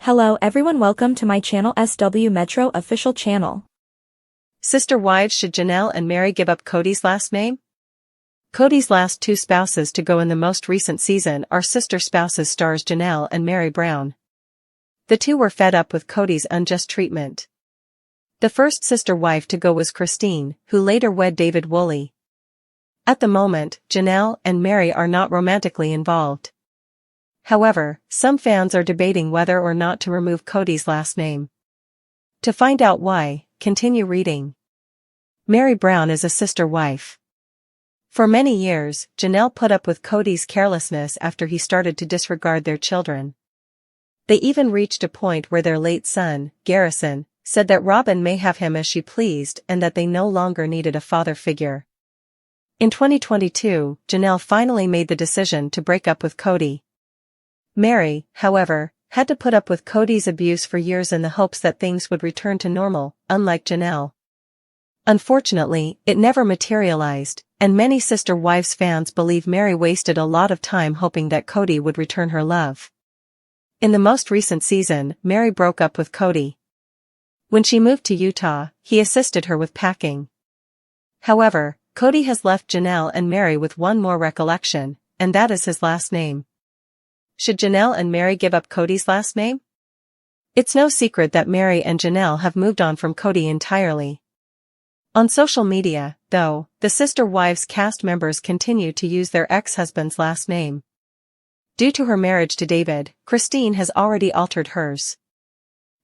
Hello everyone, welcome to my channel SW Metro official channel. Sister wives, should Janelle and Mary give up Cody's last name? Cody's last two spouses to go in the most recent season are sister spouses stars Janelle and Mary Brown. The two were fed up with Cody's unjust treatment. The first sister wife to go was Christine, who later wed David Woolley. At the moment, Janelle and Mary are not romantically involved. However, some fans are debating whether or not to remove Cody's last name. To find out why, continue reading. Mary Brown is a sister wife. For many years, Janelle put up with Cody's carelessness after he started to disregard their children. They even reached a point where their late son, Garrison, said that Robyn may have him as she pleased and that they no longer needed a father figure. In 2022, Janelle finally made the decision to break up with Cody. Mary, however, had to put up with Cody's abuse for years in the hopes that things would return to normal, unlike Janelle. Unfortunately, it never materialized, and many Sister Wives fans believe Mary wasted a lot of time hoping that Cody would return her love. In the most recent season, Mary broke up with Cody. When she moved to Utah, he assisted her with packing. However, Cody has left Janelle and Mary with one more recollection, and that is his last name. Should Janelle and Mary give up Cody's last name? It's no secret that Mary and Janelle have moved on from Cody entirely. On social media, though, the Sister Wives cast members continue to use their ex-husband's last name. Due to her marriage to David, Christine has already altered hers.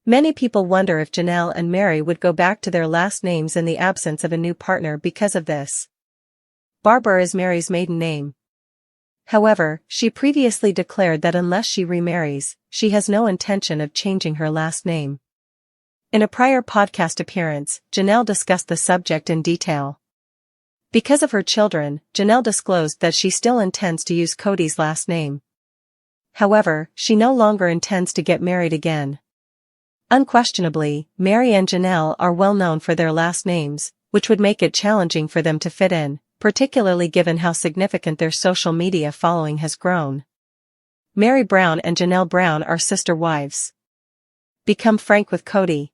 Many people wonder if Janelle and Mary would go back to their last names in the absence of a new partner because of this. Barbara is Mary's maiden name. However, she previously declared that unless she remarries, she has no intention of changing her last name. In a prior podcast appearance, Janelle discussed the subject in detail. Because of her children, Janelle disclosed that she still intends to use Cody's last name. However, she no longer intends to get married again. Unquestionably, Mary and Janelle are well known for their last names, which would make it challenging for them to fit in, particularly given how significant their social media following has grown. Mary Brown and Janelle Brown are sister wives. Become frank with Cody.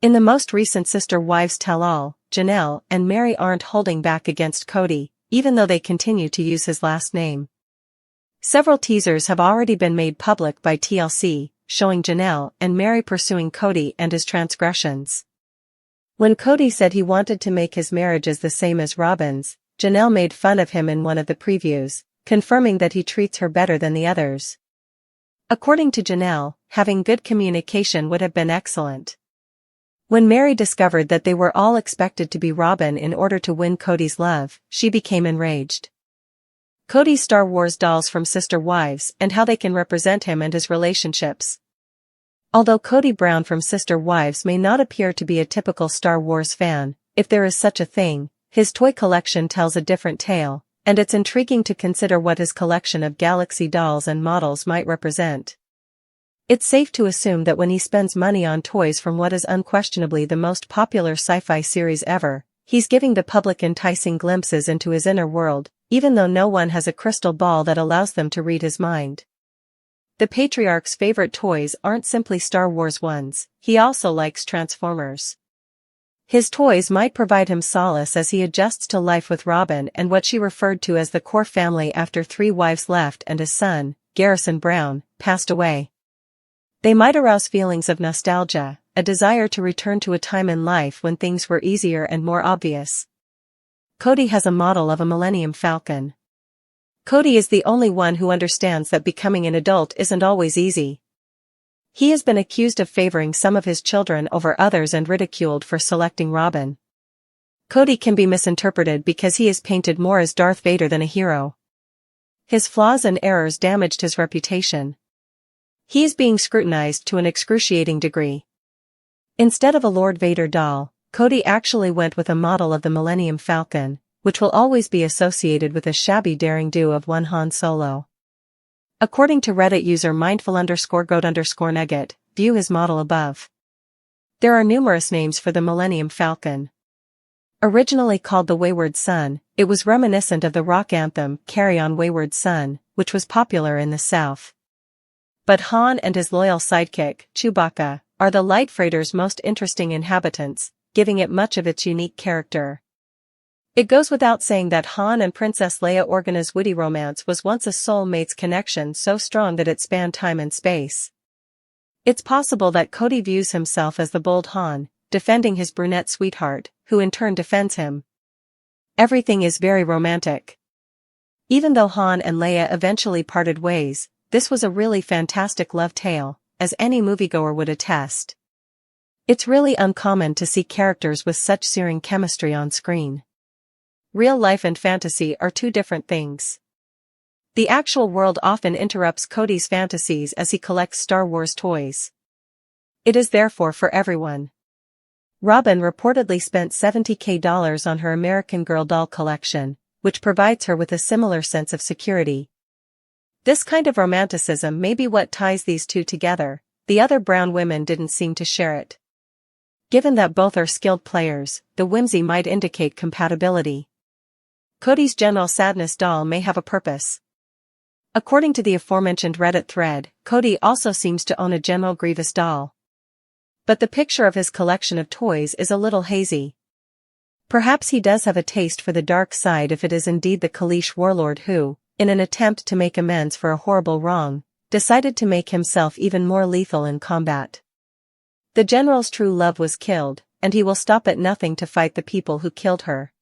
In the most recent Sister Wives Tell-All, Janelle and Mary aren't holding back against Cody, even though they continue to use his last name. Several teasers have already been made public by TLC, showing Janelle and Mary pursuing Cody and his transgressions. When Cody said he wanted to make his marriages the same as Robyn's, Janelle made fun of him in one of the previews, confirming that he treats her better than the others. According to Janelle, having good communication would have been excellent. When Mary discovered that they were all expected to be Robyn in order to win Cody's love, she became enraged. Cody's Star Wars dolls from Sister Wives and how they can represent him and his relationships. Although Cody Brown from Sister Wives may not appear to be a typical Star Wars fan, if there is such a thing, his toy collection tells a different tale, and it's intriguing to consider what his collection of Galaxy dolls and models might represent. It's safe to assume that when he spends money on toys from what is unquestionably the most popular sci-fi series ever, he's giving the public enticing glimpses into his inner world, even though no one has a crystal ball that allows them to read his mind. The patriarch's favorite toys aren't simply Star Wars ones, he also likes Transformers. His toys might provide him solace as he adjusts to life with Robyn and what she referred to as the core family after 3 wives left and his son, Garrison Brown, passed away. They might arouse feelings of nostalgia, a desire to return to a time in life when things were easier and more obvious. Cody has a model of a Millennium Falcon. Cody is the only one who understands that becoming an adult isn't always easy. He has been accused of favoring some of his children over others and ridiculed for selecting Robyn. Cody can be misinterpreted because he is painted more as Darth Vader than a hero. His flaws and errors damaged his reputation. He is being scrutinized to an excruciating degree. Instead of a Lord Vader doll, Cody actually went with a model of the Millennium Falcon, which will always be associated with a shabby daring-do of one Han Solo. According to Reddit user mindful_goat_nugget, view his model above. There are numerous names for the Millennium Falcon. Originally called the Wayward Son, it was reminiscent of the rock anthem Carry On Wayward Son, which was popular in the South. But Han and his loyal sidekick, Chewbacca, are the light freighter's most interesting inhabitants, giving it much of its unique character. It goes without saying that Han and Princess Leia Organa's witty romance was once a soulmate's connection so strong that it spanned time and space. It's possible that Cody views himself as the bold Han, defending his brunette sweetheart, who in turn defends him. Everything is very romantic. Even though Han and Leia eventually parted ways, this was a really fantastic love tale, as any moviegoer would attest. It's really uncommon to see characters with such searing chemistry on screen. Real life and fantasy are two different things. The actual world often interrupts Cody's fantasies as he collects Star Wars toys. It is therefore for everyone. Robyn reportedly spent $70,000 on her American Girl doll collection, which provides her with a similar sense of security. This kind of romanticism may be what ties these two together. The other brown women didn't seem to share it. Given that both are skilled players, the whimsy might indicate compatibility. Cody's General Sadness doll may have a purpose. According to the aforementioned Reddit thread, Cody also seems to own a General Grievous doll. But the picture of his collection of toys is a little hazy. Perhaps he does have a taste for the dark side if it is indeed the Kaleesh warlord who, in an attempt to make amends for a horrible wrong, decided to make himself even more lethal in combat. The general's true love was killed, and he will stop at nothing to fight the people who killed her.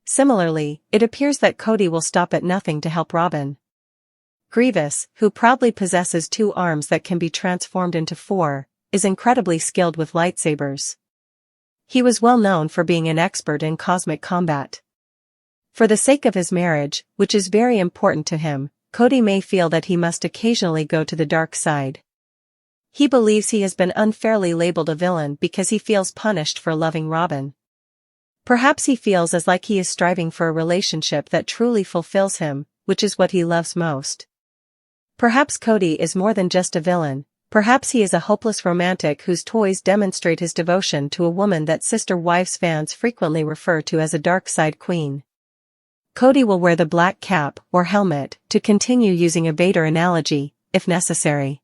Similarly, it appears that Cody will stop at nothing to help Robyn. Grievous, who proudly possesses 2 arms that can be transformed into 4, is incredibly skilled with lightsabers. He was well known for being an expert in cosmic combat. For the sake of his marriage, which is very important to him, Cody may feel that he must occasionally go to the dark side. He believes he has been unfairly labeled a villain because he feels punished for loving Robyn. Perhaps he feels as like he is striving for a relationship that truly fulfills him, which is what he loves most. Perhaps Cody is more than just a villain. Perhaps he is a hopeless romantic whose toys demonstrate his devotion to a woman that Sister Wives fans frequently refer to as a dark side queen. Cody will wear the black cap or helmet, to continue using a Vader analogy, if necessary.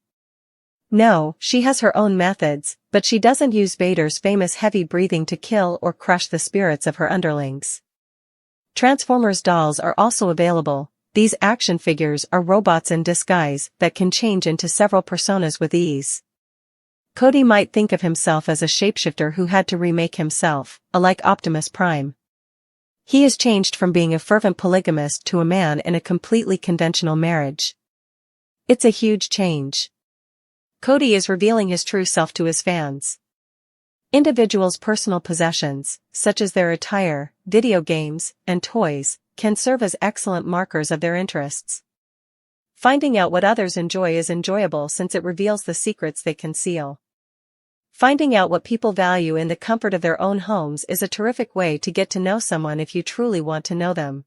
No, she has her own methods, but she doesn't use Vader's famous heavy breathing to kill or crush the spirits of her underlings. Transformers dolls are also available. These action figures are robots in disguise that can change into several personas with ease. Cody might think of himself as a shapeshifter who had to remake himself, like Optimus Prime. He has changed from being a fervent polygamist to a man in a completely conventional marriage. It's a huge change. Cody is revealing his true self to his fans. Individuals' personal possessions, such as their attire, video games, and toys, can serve as excellent markers of their interests. Finding out what others enjoy is enjoyable since it reveals the secrets they conceal. Finding out what people value in the comfort of their own homes is a terrific way to get to know someone if you truly want to know them.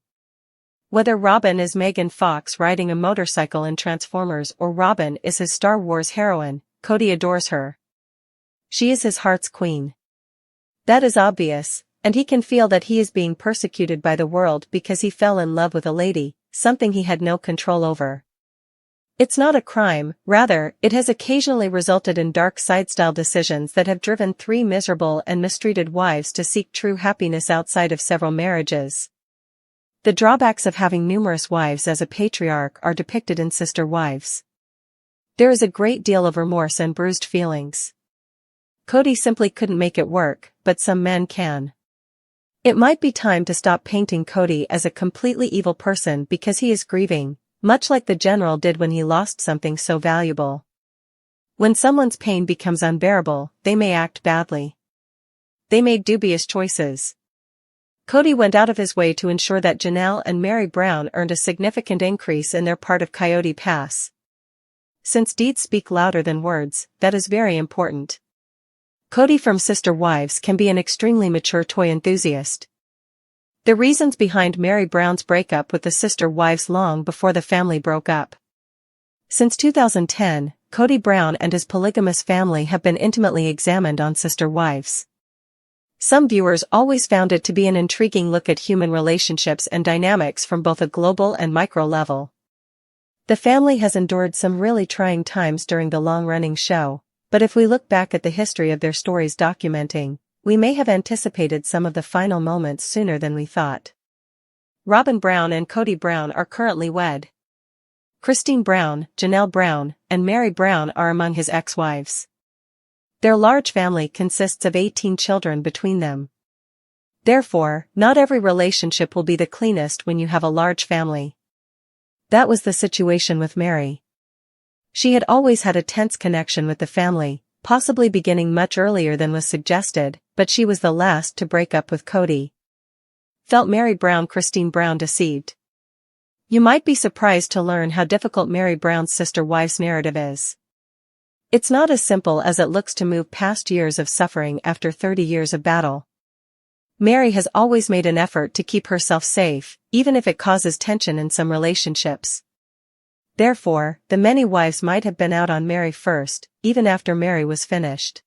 Whether Robyn is Megan Fox riding a motorcycle in Transformers or Robyn is his Star Wars heroine, Cody adores her. She is his heart's queen. That is obvious, and he can feel that he is being persecuted by the world because he fell in love with a lady, something he had no control over. It's not a crime, rather, it has occasionally resulted in dark side-style decisions that have driven 3 miserable and mistreated wives to seek true happiness outside of several marriages. The drawbacks of having numerous wives as a patriarch are depicted in Sister Wives. There is a great deal of remorse and bruised feelings. Cody simply couldn't make it work, but some men can. It might be time to stop painting Cody as a completely evil person because he is grieving, much like the general did when he lost something so valuable. When someone's pain becomes unbearable, they may act badly. They made dubious choices. Cody went out of his way to ensure that Janelle and Mary Brown earned a significant increase in their part of Coyotepass. Since deeds speak louder than words, that is very important. Cody from Sister Wives can be an extremely mature toy enthusiast. The reasons behind Mary Brown's breakup with the Sister Wives long before the family broke up. Since 2010, Cody Brown and his polygamous family have been intimately examined on Sister Wives. Some viewers always found it to be an intriguing look at human relationships and dynamics from both a global and micro level. The family has endured some really trying times during the long-running show, but if we look back at the history of their stories documenting, we may have anticipated some of the final moments sooner than we thought. Robyn Brown and Kody Brown are currently wed. Christine Brown, Janelle Brown, and Mary Brown are among his ex-wives. Their large family consists of 18 children between them. Therefore, not every relationship will be the cleanest when you have a large family. That was the situation with Mary. She had always had a tense connection with the family, possibly beginning much earlier than was suggested, but she was the last to break up with Kody. Felt Mary Brown Christine Brown deceived? You might be surprised to learn how difficult Mary Brown's sister-wives narrative is. It's not as simple as it looks to move past years of suffering after 30 years of battle. Mary has always made an effort to keep herself safe, even if it causes tension in some relationships. Therefore, the many wives might have been out on Mary first, even after Mary was finished.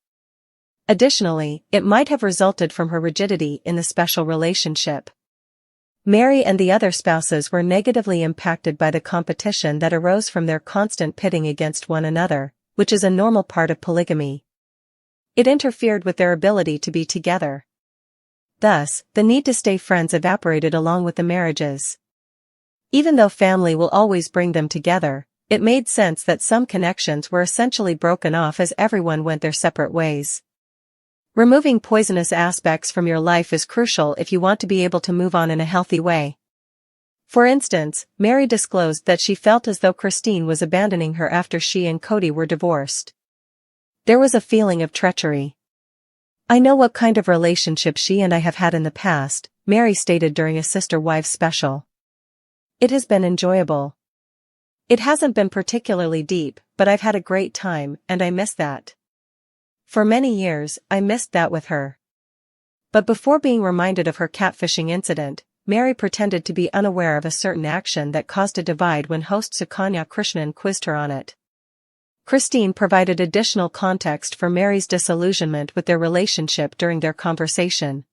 Additionally, it might have resulted from her rigidity in the special relationship. Mary and the other spouses were negatively impacted by the competition that arose from their constant pitting against one another, which is a normal part of polygamy. It interfered with their ability to be together. Thus, the need to stay friends evaporated along with the marriages. Even though family will always bring them together, it made sense that some connections were essentially broken off as everyone went their separate ways. Removing poisonous aspects from your life is crucial if you want to be able to move on in a healthy way. For instance, Mary disclosed that she felt as though Christine was abandoning her after she and Kody were divorced. There was a feeling of treachery. "I know what kind of relationship she and I have had in the past," Mary stated during a sister-wives special. "It has been enjoyable. It hasn't been particularly deep, but I've had a great time, and I miss that. For many years, I missed that with her." But before being reminded of her catfishing incident, Mary pretended to be unaware of a certain action that caused a divide when host Sukanya Krishnan quizzed her on it. Christine provided additional context for Mary's disillusionment with their relationship during their conversation.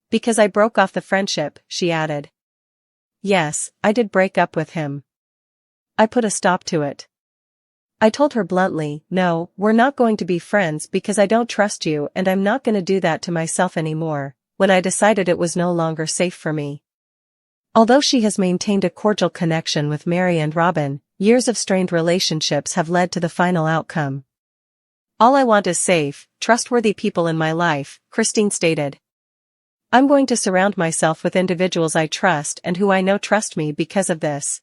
"Because I broke off the friendship," she added. "Yes, I did break up with him. I put a stop to it. I told her bluntly, no, we're not going to be friends because I don't trust you and I'm not going to do that to myself anymore, when I decided it was no longer safe for me." Although she has maintained a cordial connection with Mary and Robyn, years of strained relationships have led to the final outcome. "All I want is safe, trustworthy people in my life," Christine stated. "I'm going to surround myself with individuals I trust and who I know trust me because of this."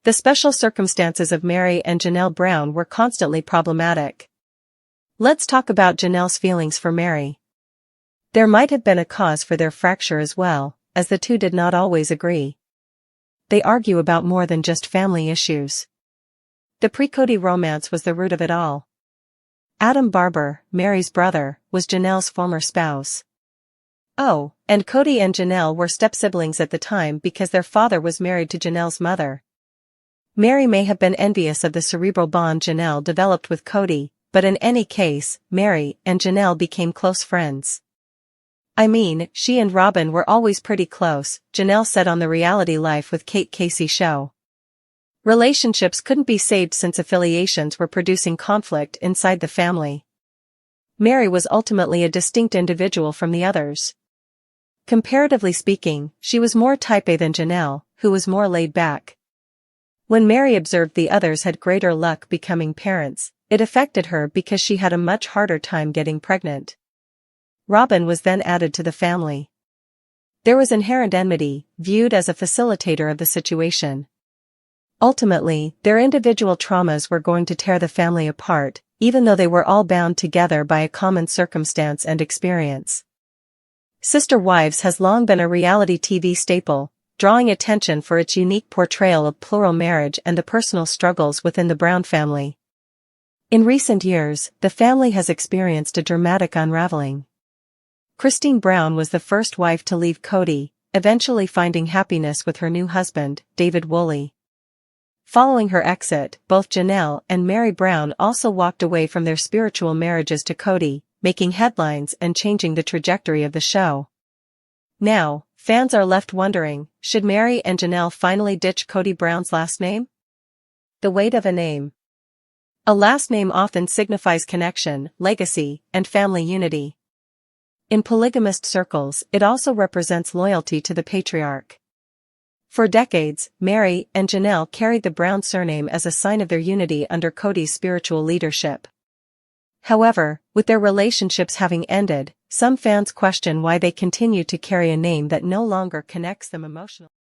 The special circumstances of Mary and Janelle Brown were constantly problematic. Let's talk about Janelle's feelings for Mary. There might have been a cause for their fracture as well, as the two did not always agree. They argue about more than just family issues. The pre-Kody romance was the root of it all. Adam Barber, Mary's brother, was Janelle's former spouse. Oh, and Kody and Janelle were step-siblings at the time because their father was married to Janelle's mother. Mary may have been envious of the cerebral bond Janelle developed with Kody, but in any case, Mary and Janelle became close friends. "I mean, she and Robyn were always pretty close," Janelle said on the Reality Life with Kate Casey show. Relationships couldn't be saved since affiliations were producing conflict inside the family. Mary was ultimately a distinct individual from the others. Comparatively speaking, she was more type A than Janelle, who was more laid back. When Mary observed the others had greater luck becoming parents, it affected her because she had a much harder time getting pregnant. Robyn was then added to the family. There was inherent enmity, viewed as a facilitator of the situation. Ultimately, their individual traumas were going to tear the family apart, even though they were all bound together by a common circumstance and experience. Sister Wives has long been a reality TV staple, drawing attention for its unique portrayal of plural marriage and the personal struggles within the Brown family. In recent years, the family has experienced a dramatic unraveling. Christine Brown was the first wife to leave Kody, eventually finding happiness with her new husband, David Woolley. Following her exit, both Janelle and Mary Brown also walked away from their spiritual marriages to Kody, making headlines and changing the trajectory of the show. Now, fans are left wondering, should Mary and Janelle finally ditch Kody Brown's last name? The weight of a name. A last name often signifies connection, legacy, and family unity. In polygamist circles, it also represents loyalty to the patriarch. For decades, Mary and Janelle carried the Brown surname as a sign of their unity under Cody's spiritual leadership. However, with their relationships having ended, some fans question why they continue to carry a name that no longer connects them emotionally.